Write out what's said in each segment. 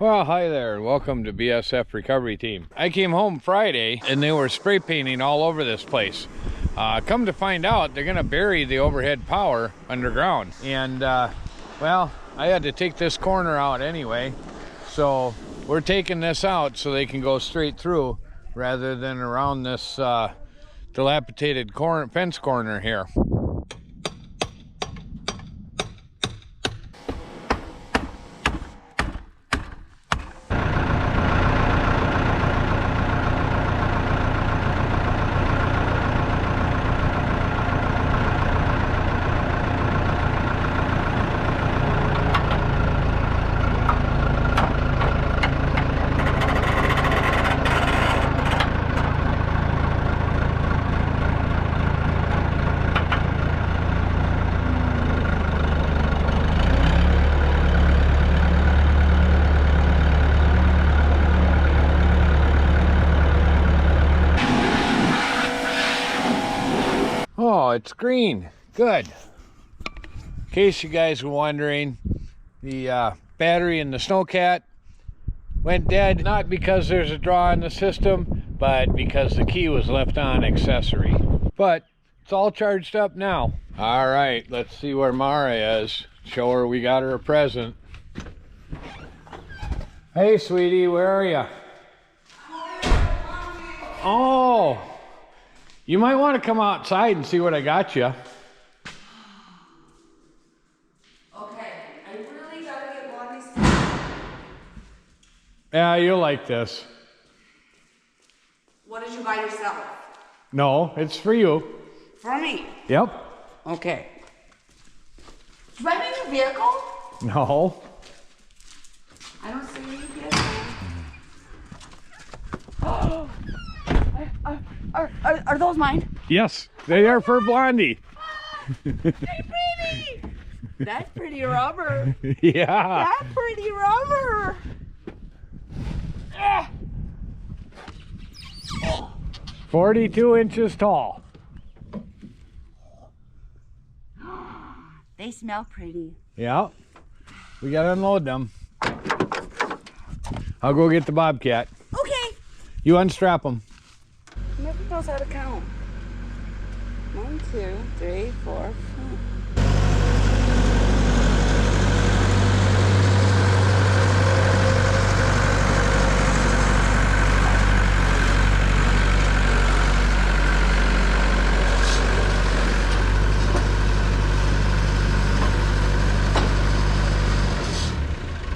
Well, hi there, and welcome to BSF Recovery Team. I came home Friday, and they were spray painting all over this place. Come to find out, they're going to bury the overhead power underground. And, well, I had to take this corner out anyway. So we're taking this out so they can go straight through rather than around this dilapidated fence corner here. Oh, it's green. Good. In case you guys were wondering, the battery in the Snowcat went dead, not because there's a draw in the system, but because the key was left on accessory. But it's all charged up now. All right, let's see where Mara is. Show her we got her a present. Hey, sweetie, where are you? Oh. You might want to come outside and see what I got you. Okay, I really gotta get Blondie stuff. Yeah, you'll like this. What did you buy yourself? No, it's for you. For me? Yep. Okay. Did you buy me a new vehicle? No. I don't see any vehicle. Oh! Are those mine? Yes, they are for Blondie. They're pretty! That's pretty rubber. Yeah. That's pretty rubber. Ah. 42 inches tall. They smell pretty. Yeah. We gotta unload them. I'll go get the Bobcat. Okay. You unstrap them. Nobody knows how to count. 1, 2, 3, 4, 5.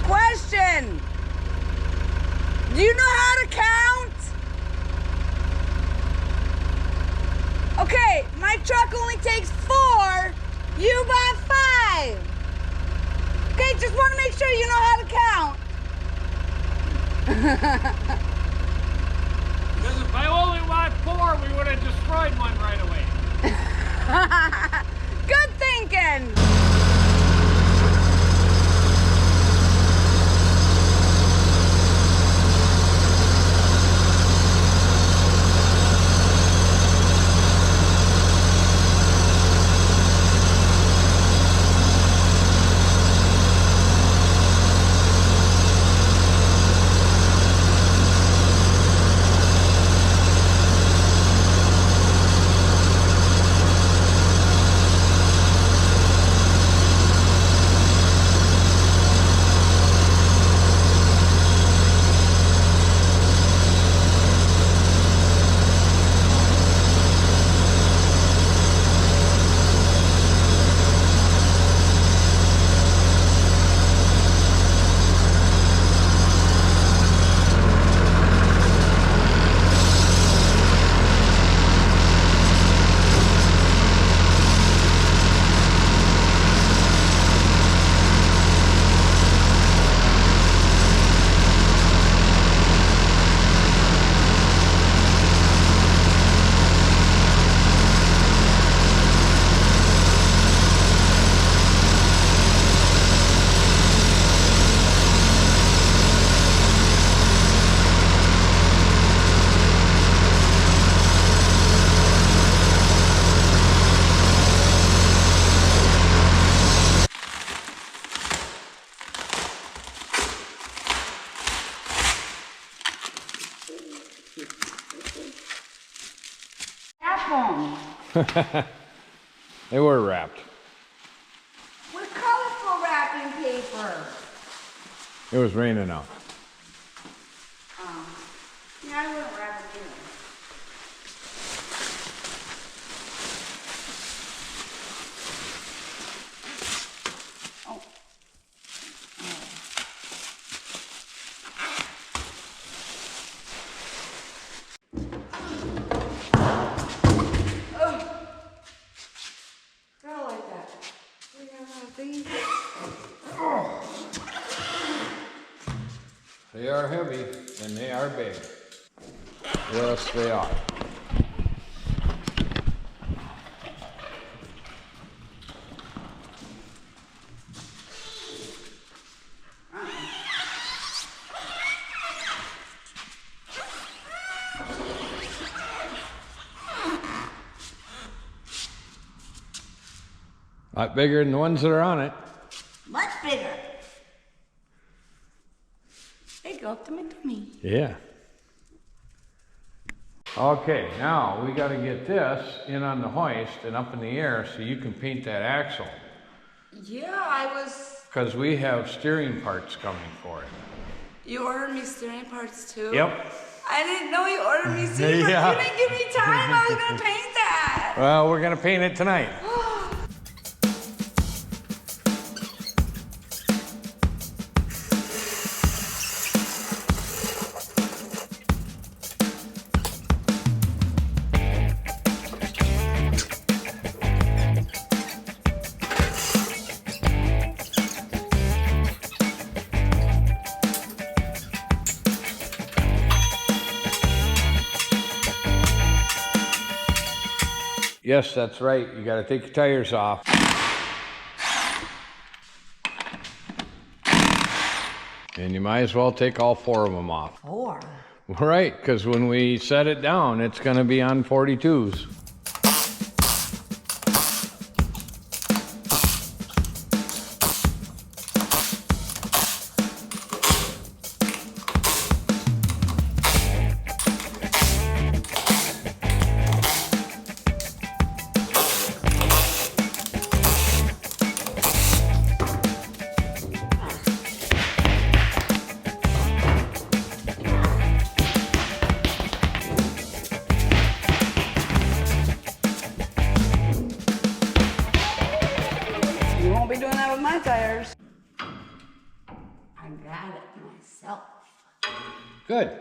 Question! Do you know how to count? Okay, my truck only takes 4, you buy 5. Okay, just want to make sure you know how to count. Because if I only want 4, we would have destroyed one right away. Good thinking. They were wrapped. With colorful wrapping paper. It was raining out. Oh. Yeah, I wouldn't wrap it either. Oh. Fell like that. We got a lot of things. They are heavy and they are big. Yes, they are. A lot bigger than the ones that are on it. Much bigger. They go up to my tummy. Yeah. Okay, now we got to get this in on the hoist and up in the air so you can paint that axle. Yeah, I was... Because we have steering parts coming for it. You ordered me steering parts too? Yep. I didn't know you ordered me steering Yeah. parts. You didn't give me time. I was going to paint that. Well, we're going to paint it tonight. Yes, that's right. You got to take your tires off. And you might as well take all 4 of them off. 4? Right, because when we set it down, it's going to be on 42s. You won't be doing that with my tires. I got it myself. Good.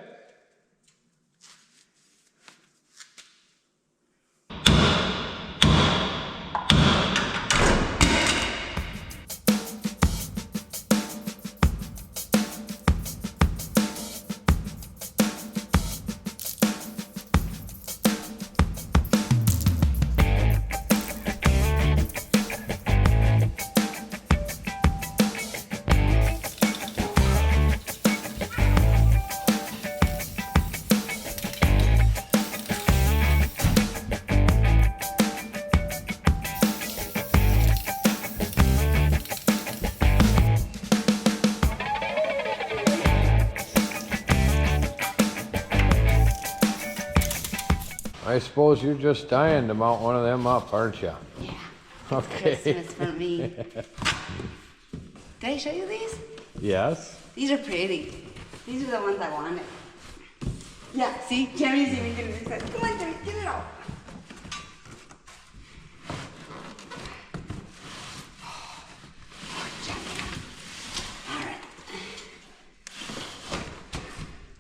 I suppose you're just dying to mount one of them up, aren't you? Yeah. Okay. Christmas for me. Did I show you these? Yes. These are pretty. These are the ones I wanted. Yeah, see? Tammy's even getting excited. Come on, Tammy, get it out.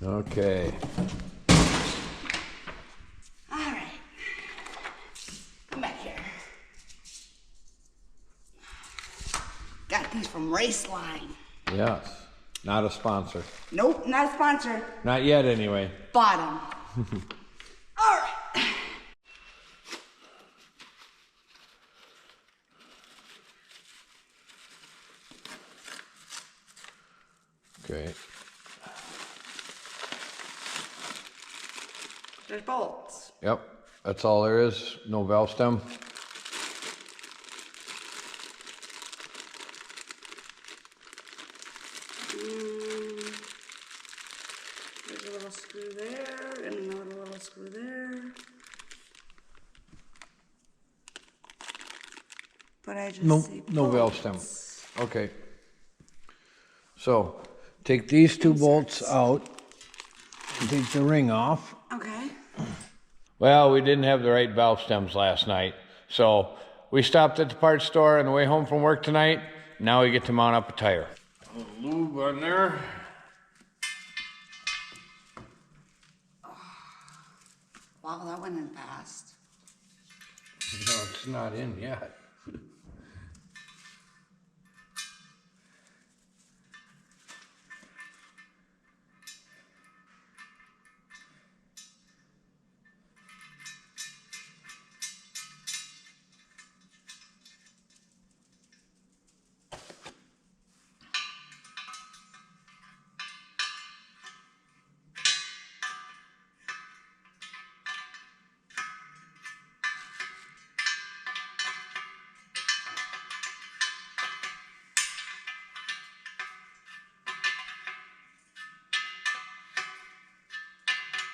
Okay. All right. Come back here. Got these from Raceline. Yes. Not a sponsor. Nope, not a sponsor. Not yet, anyway. Bottom. All right. Okay. There's bolts. Yep. That's all there is. No valve stem. There's a little screw there and another little screw there. But I just No, see no valve bolts. stem. Okay. So take these two bolts out and take the ring off. Okay. Well, we didn't have the right valve stems last night, so we stopped at the parts store on the way home from work tonight. Now we get to mount up a tire. A little lube on there. Wow, that went in fast. No, it's not in yet.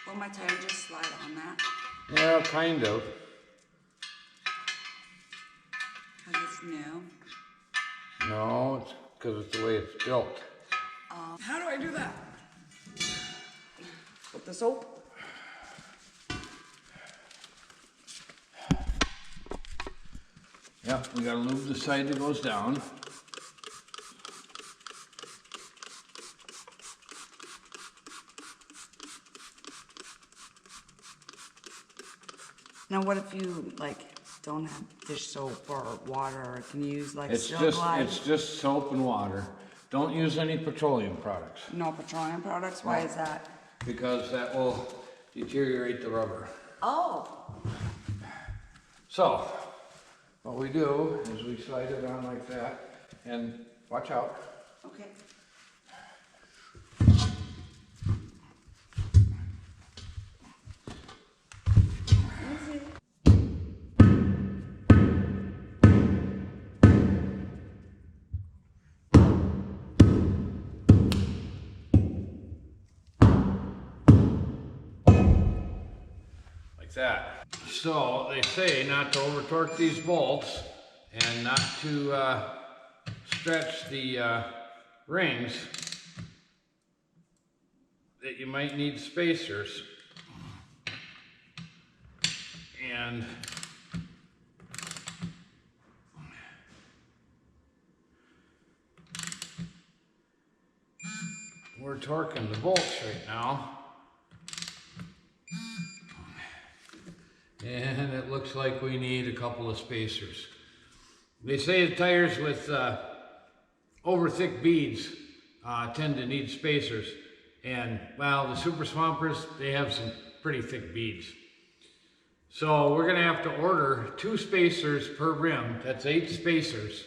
Will my tire just slide on that? Well, kind of. Because it's new. No, it's because it's the way it's built. How do I do that? With the soap? Yep, we gotta lube the side that goes down. Now what if you like don't have dish soap or water, or can you use like It's Steel Glide? just soap and water. Don't use any petroleum products No petroleum products? Why is that? because that will deteriorate the rubber. Oh. So, what we do is we slide it on like that, and watch out. Okay. Like that. So they say not to over torque these bolts and not to stretch the rings, that you might need spacers. And we're torquing the bolts right now. And it looks like we need a couple of spacers. They say the tires with over thick beads tend to need spacers. And well, the Super Swampers, they have some pretty thick beads. So we're gonna have to order 2 spacers per rim. That's 8 spacers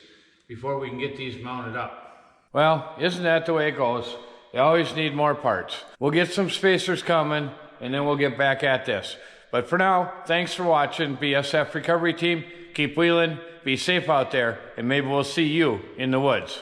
before we can get these mounted up. Well, isn't that the way it goes? You always need more parts. We'll get some spacers coming and then we'll get back at this. But for now, thanks for watching, BSF Recovery Team. Keep wheeling, be safe out there, and maybe we'll see you in the woods.